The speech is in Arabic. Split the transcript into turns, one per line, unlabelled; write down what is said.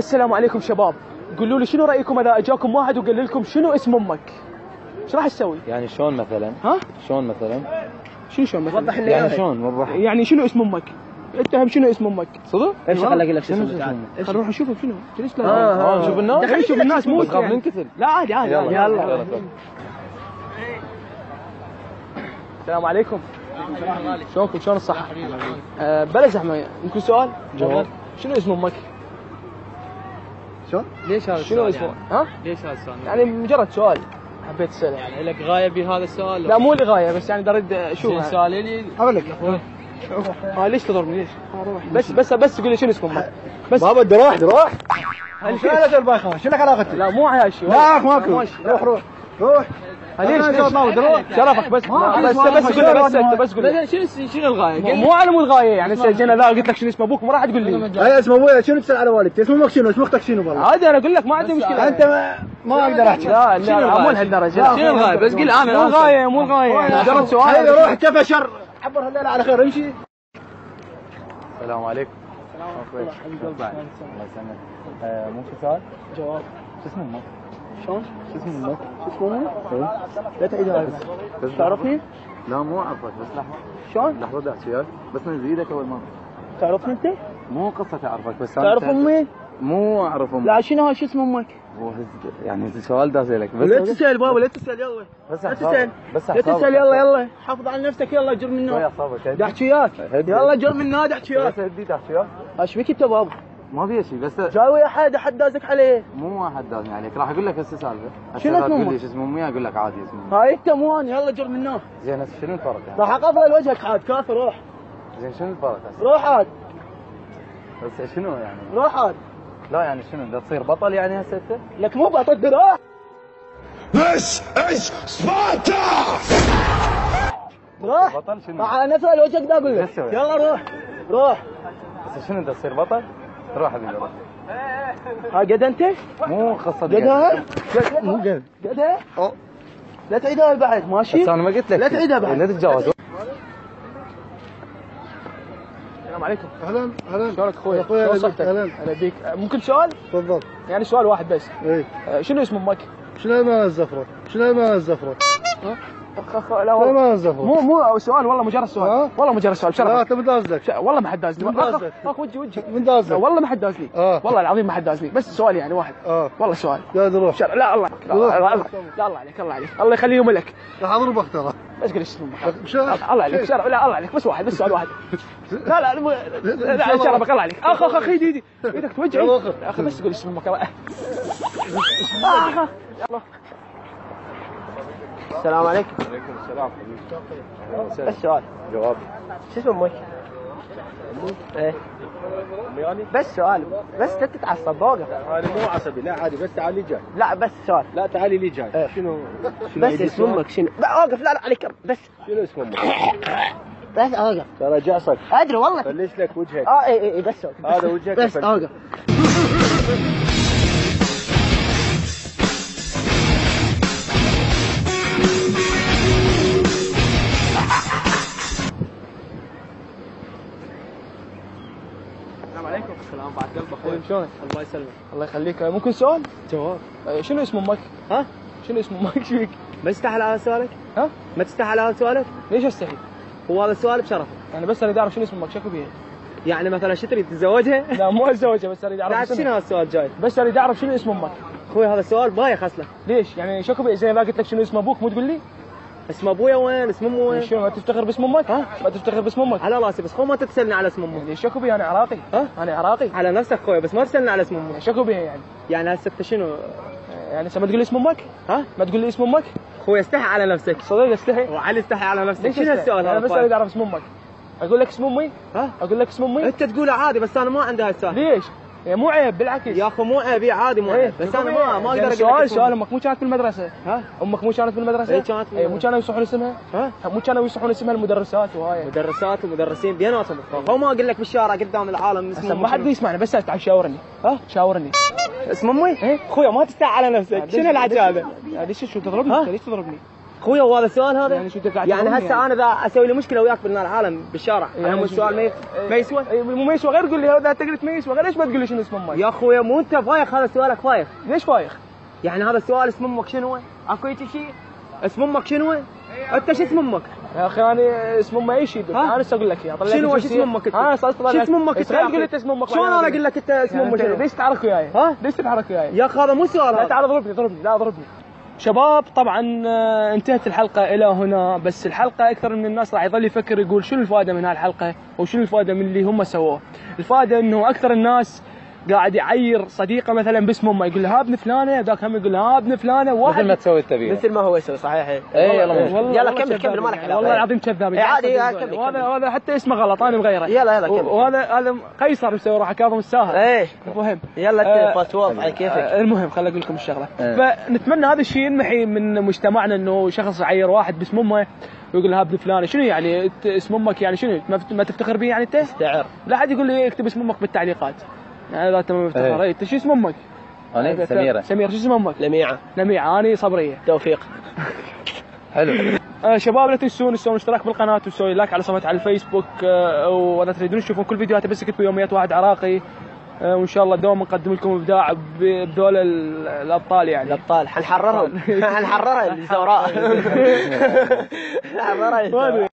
السلام عليكم شباب، قولوا لي شنو رايكم اذا اجاكم واحد وقال لكم شنو اسم امك؟ ايش راح تسوي؟
يعني شلون مثلا؟
ها؟
شلون مثلا؟
شلون مثلا؟
وضح لنا
يعني شلون وضح؟
يعني شنو اسم امك؟ اتهم شنو اسم امك؟
صدق؟
ايش خلى اقول لك شو اسمه؟
خلينا نروح نشوفه شنو؟ ليش
نشوف الناس؟
دخل نشوف الناس مو
بس خاف
يعني.
ننكسر.
لا عادي عادي
يلا
يلا. السلام عليكم. شلونكم؟ شلون الصحة؟ بلا زحمة، يمكن سؤال؟
جواب.
شنو اسم امك؟
شلون؟
ليش هذا
شنو
السؤال
اسمه؟
يعني؟
ها؟
ليش هذا السؤال؟
يعني مجرد سؤال حبيت اساله.
يعني لك غاية بهذا السؤال؟
لا مو لغاية، بس يعني اريد اشوف.
زين سؤالي لي.
اقول لك ليش تضربني ليش؟ بس قول لي شنو اسم امك؟ بس
بابا دروح شنو البايخه؟ شنو علاقتك؟
لا مو على هالشيء.
لا ماكو. روح
ليش
دروح
شرفك بس بس قول لي
شنو الغاية؟
مو على الغاية يعني جينا لا قلت لك شنو اسم ابوك ما راح تقول لي
هاي اسم ابويا شنو تسال على والدك؟ اسم امك شنو؟ اسم اختك شنو والله؟
عادي انا اقول لك ما عندي مشكلة.
انت ما اقدر احكي.
لا مو لهالدرجة.
شنو الغاية؟ بس قل انا
مو الغاية مجرد سؤال.
هاي روح كفى شر عبر هالليله على خير امشي.
السلام عليكم. كويس. الله يسلمك. مو في سؤال؟
جواب.
شو اسم امك؟
شلون؟
شو اسم امك؟
شو اسمه؟ لا تعيدها
بس
تعرفني؟
لا مو اعرفك بس لحظة.
شلون؟
لحظة احكي وياك بس من ايدك اول مرة.
تعرفني انت؟
مو قصة اعرفك بس
تعرف امي؟
مو اعرف امك.
لا شنو شو اسم امك؟
يعني السؤال ده اسالك بس
لا تسال بابا لا تسال يلا.
بس
لا تسال
بس
لا تسال يلا حافظ على نفسك يلا جر من
شوي
النار.
اعصابك
بدي احكي وياك يلا جر من النار احكي وياك.
بس هدي تحكي وياك
ايش بك انت بابا؟
ما في شيء بس
جاي ويا احد دازك عليه.
مو واحد دازني عليك راح اقول لك هسه سالفه.
شنو اسم
تقول
امك؟
لي شو اسم امي اقول لك عادي اسمي.
هاي انت مو انا يلا جر من النار.
زين هسه شنو الفرق يعني؟
راح اقفل وجهك عاد كافر روح.
زين شنو الفرق هسه؟
روح عاد
بس شنو يعني؟
روح عاد.
لا يعني شنو بدك تصير بطل يعني هسه انت؟
لك مو بطل روح.
This is Sparta!
روح
بطل شنو؟
على نفس وجهك دا اقول لك
بس سوي.
يلا روح.
هسه شنو بدك تصير بطل؟ روح حبيبي روح.
ها قد انت؟
مو قصه
قدها؟ مو قدها؟ لا تعيدها بعد ماشي؟
بس انا ما قلت لك
لا تعيدها بعد.
لا تتجاوز.
السلام عليكم.
اهلا
شلونك اخوي؟
اخوي
شلون صحتك؟
اهلا
بيك. ممكن سؤال؟
تفضل.
يعني سؤال واحد بس.
اي
شنو اسم امك؟
شنو المال الزفره؟ لا
لا
المال الزفره
مو سؤال والله مجرد سؤال. والله مجرد سؤال
لا
بشرفك.
انت من دازلك
والله ما حد دازني.
من دازلك.
اخ وجهي
من دازلك
والله ما حد دازني. والله العظيم ما حد دازني بس سؤال يعني واحد. والله سؤال.
يا روح
لا الله لا الله عليك الله يخليهم لك.
راح اضربك ترى.
بس قل اسم امك.
الله
عليك شرف. لا الله عليك بس واحد بس سؤال واحد. لا شرفك الله عليك. اخ ايدك توجعي. اخ بس قول اسم امك. يلا السلام عليكم.
وعليكم السلام حبيبي.
بس سؤال.
جواب.
شو اسم امك؟ ايه بس سؤال بس لا تتعصب واقف.
انا مو عصبي لا عادي بس تعالي جاي.
لا بس سؤال.
لا تعالي لي جاي. شنو
بس اسم امك شنو؟ واقف لا عليك بس.
شنو اسم امك؟
بس اوقف.
ترى جعصك.
ادري والله.
فليش لك وجهك.
اي بس اوقف.
هذا وجهك.
بس اوقف. السلام عليكم.
السلام بعد قلب اخوي.
شلونك؟
الله يسلمك.
الله يخليك. ممكن سؤال؟
جواب.
شنو اسم امك؟
ها؟
شنو اسم امك؟ ايش فيك؟
ما تستحل على سؤالك؟
ها؟
ما تستحل على سؤالك؟
ليش استحي؟
هو هذا السؤال بشرف.
انا بس اريد اعرف شنو اسم امك شكو بيها؟
يعني مثلا شو تريد تتزوجها؟
لا مو اتزوجها بس اريد اعرف
بعد شنو هذا السؤال جاي؟
بس اريد اعرف شنو اسم امك.
اخوي هذا السؤال بايخ اصلا.
ليش؟ يعني شكو بيها زي ما قلت لك شنو اسم ابوك مو تقول لي؟
اسم ابويا وين؟ اسم امي وين؟
شنو ما تفتخر باسم امك؟
ها؟
ما تفتخر باسم امك؟
على راسي بس خو ما تسالني على اسم امي.
يعني شكو بيها انا عراقي؟
ها؟
انا عراقي.
على نفسك اخوي بس ما تسالني على اسم امي.
شكو بيها يعني؟
يعني هسه انت شنو؟
يعني ما تقول لي اسم امك؟
ها؟
ما تقول لي اسم امك؟
اخوي استحي على نفسك.
صدق استحي؟
وعلي استحي على نفسك.
ليش
شنو
استحي؟
السؤال
انا
هذا؟
بس اريد اعرف اسم امك. اقول لك اسم امي؟
ها؟
اقول لك اسم امي؟
انت تقوله عادي بس انا ما عندي هالسؤال.
ليش؟ يعني مو عيب بالعكس.
يا اخو مو عيب عادي مو عيب بس انا ما اقدر اقول لك
سؤال امك مو كانت في المدرسه؟
ها؟
امك مو كانت في المدرسه؟
اي كانت في المدرسة.
مو كانوا يصحون اسمها؟
ها؟
مو كانوا يصحون اسمها المدرسات وهاي.
مدرسات ومدرسين بيناتهم. هو ما اقول لك بالشارع قدام العالم
اسمه ما حد يسمعني بس تعال شاورني. ها؟ شاورني.
اسم امي؟ اخويا ما تستحي على نفسك. شنو العجاله؟
ليش شو تضربني؟ ليش تضربني؟
اخويا وهذا السؤال هذا
يعني شو انت قاعد
يعني
تقول
هسه انا اذا اسوي لي مشكله وياك بالعالم بالشارع يعني مو السؤال ما يسوى
مو ما يسوى غير قول لي اذا انت قلت ما يسوى غير ليش ما تقول لي شنو اسم امك؟
يا اخويا مو انت فايخ هذا سؤالك فايخ
ليش فايخ؟
يعني هذا السؤال اسم امك شنو؟ اكو شيء اسم امك شنو؟ انت شو اسم امك؟
يا اخي انا اسم امي اي شيء
ها؟
انا اقول لك اياه
شنو اسم امك انت؟
انا اصلا
شو اسم امك انت؟
خليني اقول لك اسم امك
شلون انا اقول لك انت اسم امك شنو؟
ليش تتحرك وياي؟
ها؟
ليش تتحرك وياي؟
يا اخي هذا مو سؤال
لا
هذا
تعال ضربني لا ضربني. شباب طبعا انتهت الحلقة إلى هنا، بس الحلقة أكثر من الناس راح يظل يفكر يقول شنو الفائدة من هالحلقة وشنو الفائدة من اللي هم سووه. الفائدة إنه أكثر الناس قاعد يعير صديقه مثلا باسم امه، يقول له ها ابن فلانه، ذاك هم يقول له ها ابن فلانه، واحد
مثل ما تسوي التبيع.
مثل ما هو يسوي صحيح.
يلا كمل ما لك علاقه.
والله العظيم كذاب.
عادي كمل.
وهذا حتى اسمه غلط انا مغيره.
يلا كمل.
وهذا قيصر مسوي راح كاظم الساهر.
ايه
المهم
يلا انت توضح على كيفك.
المهم خليني اقول لكم الشغله. فنتمنى هذا الشيء ينمحي من مجتمعنا، انه شخص يعير واحد باسم امه ويقول ها ابن فلان. شنو يعني اسم امك يعني شنو ما تفتخر به يعني انت؟
استعر.
لا حد يقول لي اكتب اسم امك بالتعليقات يعني اذا انت ما مفتخر. انت شو اسم امك؟
انا سميره.
شو اسم امك؟ لميعه. انا صبريه.
توفيق.
حلو.
شباب لا تنسون تسوون اشتراك بالقناه وتسوون لايك على صفحتي على الفيسبوك، واذا تريدون تشوفون كل فيديوهاتي بس اكتبوا يوميات واحد عراقي، وان شاء الله دوما نقدم لكم ابداع بذول الابطال يعني.
الابطال حنحررهم الزوراء. حنحررها